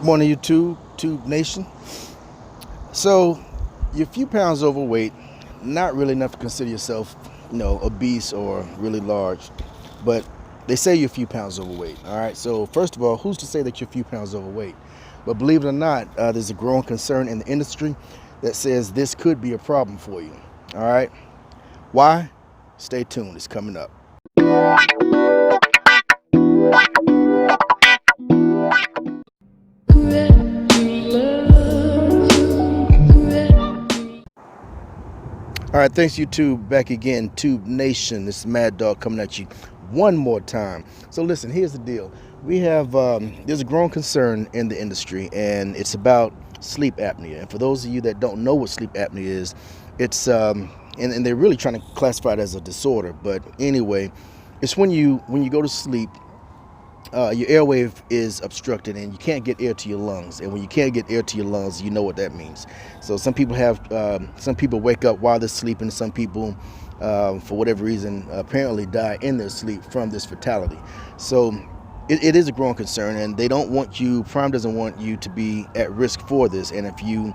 Morning, YouTube, Tube Nation. So, you're a few pounds overweight, not really enough to consider yourself, obese or really large, but they say you're a few pounds overweight. All right. So, first of all, who's to say that you're a few pounds overweight? But believe it or not, there's a growing concern in the industry that says this could be a problem for you. All right. Why? Stay tuned. It's coming up. All right, thanks YouTube. Back again, Tube Nation. This is Mad Dog coming at you one more time. So listen, here's the deal. We have there's a growing concern in the industry, and it's about sleep apnea. And for those of you that don't know what sleep apnea is, it's and they're really trying to classify it as a disorder. But anyway, it's when you go to sleep, your airway is obstructed and you can't get air to your lungs. And when you can't get air to your lungs, you know what that means. So some people wake up while they're sleeping. Some people, for whatever reason, apparently die in their sleep from this fatality. So it is a growing concern, and they don't want you, Prime doesn't want you to be at risk for this. And if you,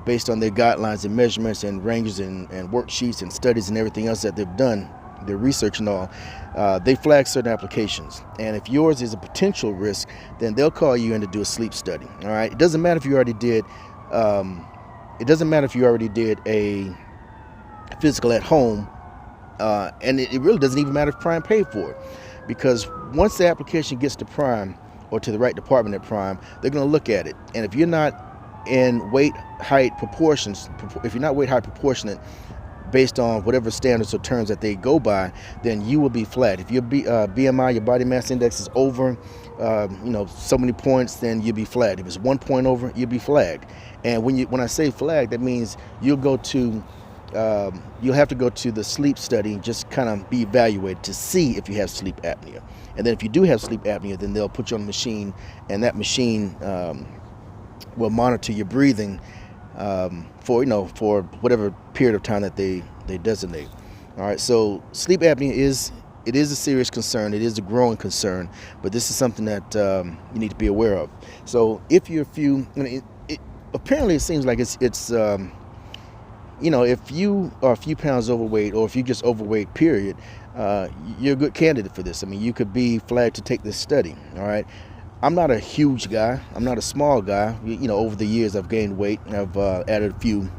based on their guidelines and measurements and ranges and worksheets and studies and everything else that they've done, their research and all, they flag certain applications. And if yours is a potential risk, then they'll call you in to do a sleep study. All right. It doesn't matter if you already did. A physical at home, and it really doesn't even matter if Prime paid for it, because once the application gets to Prime or to the right department at Prime, they're going to look at it. And if you're not in weight height proportions, if you're not weight height proportionate, based on whatever standards or terms that they go by, then you will be flagged. If your BMI, your body mass index, is over, so many points, then you'll be flagged. If it's 1 point over, you'll be flagged. And when I say flagged, that means you'll have to go to the sleep study and just kind of be evaluated to see if you have sleep apnea. And then if you do have sleep apnea, then they'll put you on a machine, and that machine will monitor your breathing for whatever period of time that they designate. All right, so sleep apnea is a serious concern. It is a growing concern, but this is something that you need to be aware of. So if you're apparently it seems like it's if you are a few pounds overweight, or if you're just overweight, period, you're a good candidate for this. I mean, you could be flagged to take this study. All right. I'm not a huge guy. I'm not a small guy. Over the years I've gained weight. I've added a few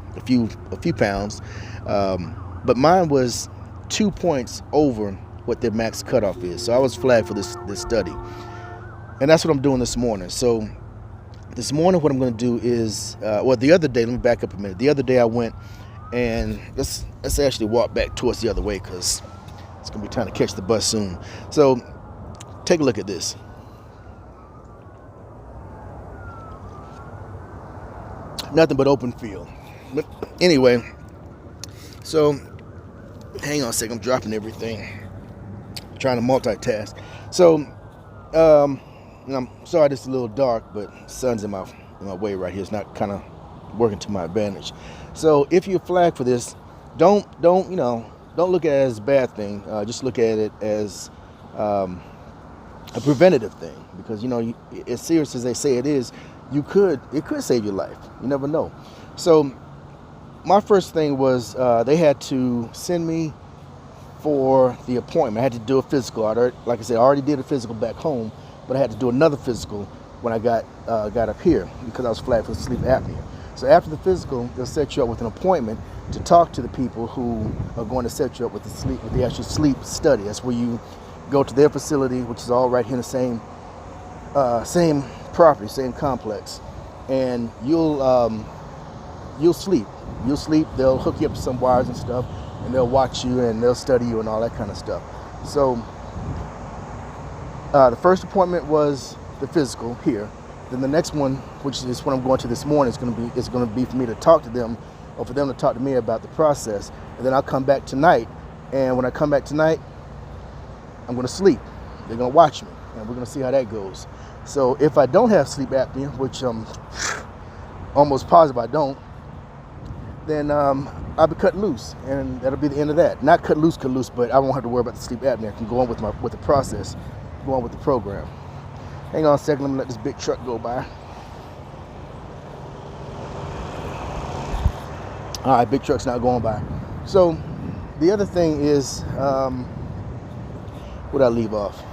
pounds, but mine was 2 points over what their max cutoff is. So I was flagged for this study, and that's what I'm doing this morning. So this morning, what I'm going to do is, the other day. Let me back up a minute. The other day I went, and let's actually walk back towards the other way, because it's going to be time to catch the bus soon. So take a look at this. Nothing but open field. But anyway, so hang on a second. I'm dropping everything. I'm trying to multitask. So I'm sorry this is a little dark, but the sun's in my way right here. It's not kind of working to my advantage. So if you're flagged for this, don't look at it as a bad thing. Just look at it as a preventative thing, because as serious as they say it is, it could save your life. You never know. So my first thing was they had to send me for the appointment. I had to do a physical. Like I said, I already did a physical back home, but I had to do another physical when I got up here, because I was flagged for sleep apnea. So after the physical, they'll set you up with an appointment to talk to the people who are going to set you up with the actual sleep study. That's where you go to their facility, which is all right here in the same property, same complex, and you'll sleep. They'll hook you up to some wires and stuff, and they'll watch you and they'll study you and all that kind of stuff. So the first appointment was the physical here. Then the next one, which is what I'm going to this morning, is going to be for me to talk to them, or for them to talk to me about the process. And then I'll come back tonight, and when I come back tonight, I'm going to sleep. They're going to watch me, and we're going to see how that goes. So if I don't have sleep apnea, which I'm almost positive I don't, then I'll be cut loose, and that'll be the end of that. Not cut loose, but I won't have to worry about the sleep apnea. I can go on with the process, go on with the program. Hang on a second, let me let this big truck go by. All right, big truck's not going by. So the other thing is, what I leave off?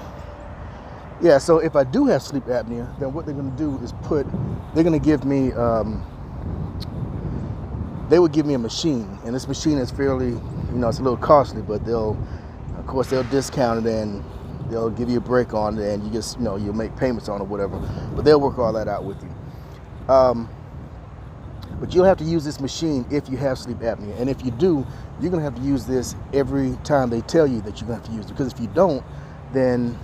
Yeah, so if I do have sleep apnea, then what they're going to do is they're going to give me, they would give me a machine, and this machine is fairly, it's a little costly, but of course, they'll discount it and they'll give you a break on it, and you just, you'll make payments on it or whatever, but they'll work all that out with you. But you'll have to use this machine if you have sleep apnea, and if you do, you're going to have to use this every time they tell you that you're going to have to use it, because if you don't, then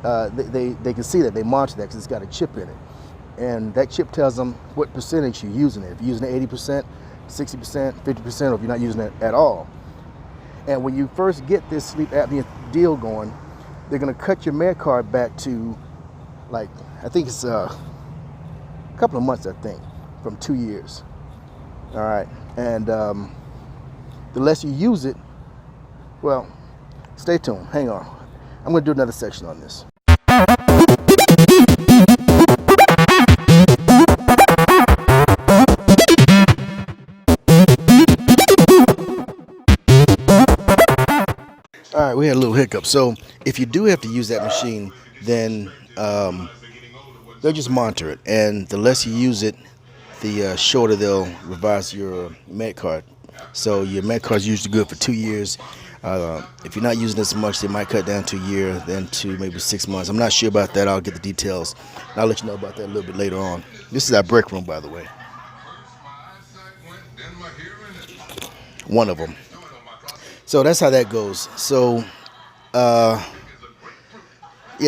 they can see that, they monitor that because it's got a chip in it. And that chip tells them what percentage you're using it. If you're using it 80%, 60%, 50%, or if you're not using it at all. And when you first get this sleep apnea deal going, they're going to cut your med card back to, I think it's a couple of months, I think, from 2 years. All right. And the less you use it, well, stay tuned. Hang on. I'm going to do another section on this. All right, we had a little hiccup. So if you do have to use that machine, then they'll just monitor it. And the less you use it, the shorter they'll revise your med card. So your med card is usually good for 2 years. If you're not using this much, they might cut down to a year, then to maybe 6 months. I'm not sure about that. I'll get the details. I'll let you know about that a little bit later on. This is our break room, by the way. One of them. So that's how that goes. So, yeah,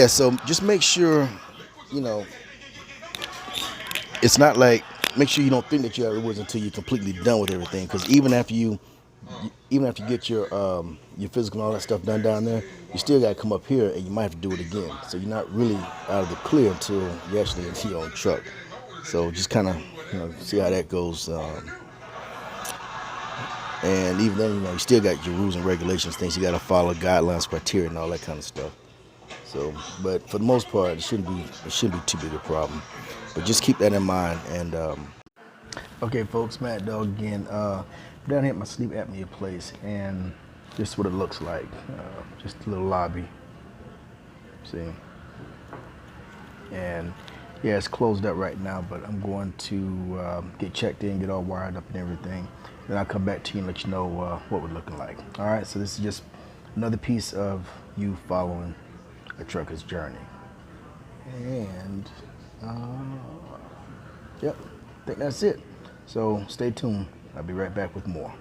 so just make sure, it's not like, make sure you don't think that you have it until you're completely done with everything. Because even after you get your physical and all that stuff done down there, you still got to come up here and you might have to do it again. So you're not really out of the clear until you're actually into your own truck. So just kind of, see how that goes. And even then, you still got your rules and regulations, things you got to follow, guidelines, criteria, and all that kind of stuff. So, but for the most part, it shouldn't be too big a problem. But just keep that in mind. And okay, folks, Mad Dog again. Down here at my sleep apnea place, and this is what it looks like. Just a little lobby. See, and yeah, it's closed up right now, but I'm going to get checked in, get all wired up and everything. Then I'll come back to you and let you know what we're looking like. All right, so this is just another piece of you following a trucker's journey. And yep, I think that's it. So stay tuned. I'll be right back with more.